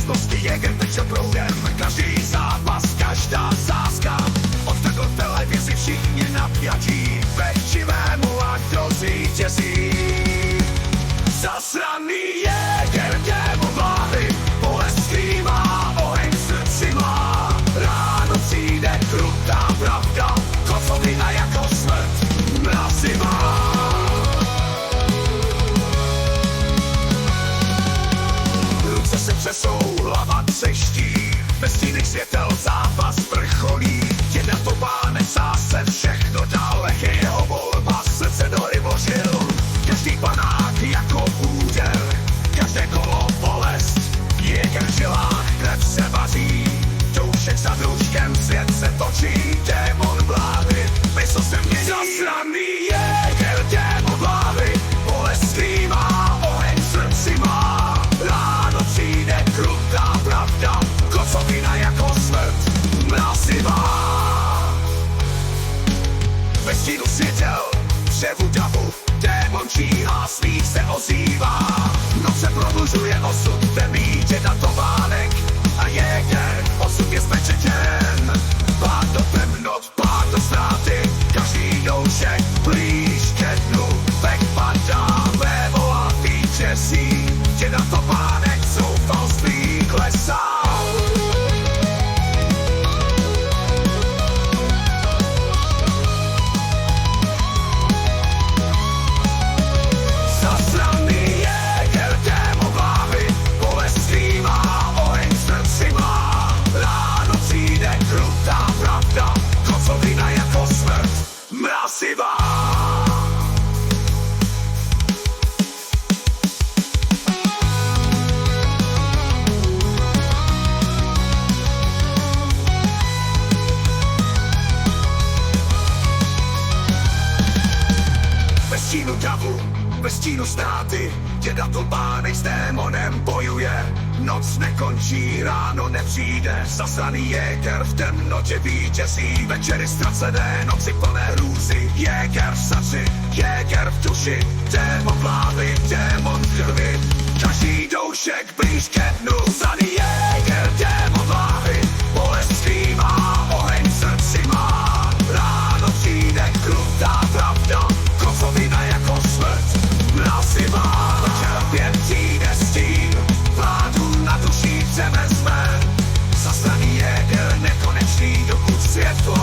Polský Jäger teče proudem, každý zápas, každá sázka. Odvedl televizi všichni napjatí, pečivému a kdo zvítězí. Zasraný Jäger, démon vláhy, bolest skrývá, oheň v srdci má. Ráno přijde krutá pravda, kocovina jako smrt, mrazy má. Ruce se třesou, hlava třeští, bez stíných světel zápas vrcholí. Jedna to páne zase všechno dál, je jeho volba, srdce do rybořil. Každý panák jako úder, každé kolo bolest, Jäger v žilách, krev se vaří. Doušek za douškem, svět se točí, démon vlády, mysl se mění. Zasraný Jäger, démon vlády, bolest skrývá, oheň v srdci má. Ráno přijde krutá pravda, kocovina jako smrt, mrazivá. Ve stínu světel, převu davu, démon číhá, svých se ozývá. Noc se prodlužuje, osud ve mítě datovánek a Jäger, osud je spečetěn. Pád do temnot, pád do ztráty, každý doušek blíž ke dnu. Pek padá, levo a vítězí, tě datovánek zoufalství klesá. Kocovina jako smrt, mrazivá. Ve stínu davu, ve stínu ztráty, děda Tolbánek s démonem bojuje. Noc nekončí, ráno nepřijde, zasraný Jäger v temnotě vítězí. Večery ztracené, noci plné hrůzy, Jäger v srdci, Jäger v duši, démon vlády, démon v krvi. Každý doušek blíž ke dnu, zasraný Jäger, démon vlády, bolest skrývá, oheň v srdci má. Ráno přijde krutá pravda, kocovina jako smrt, mrazivá. Čerpěn přijde stín, vládu na duši převezme. Zasraný Jäger, nekonečný, dokud světlo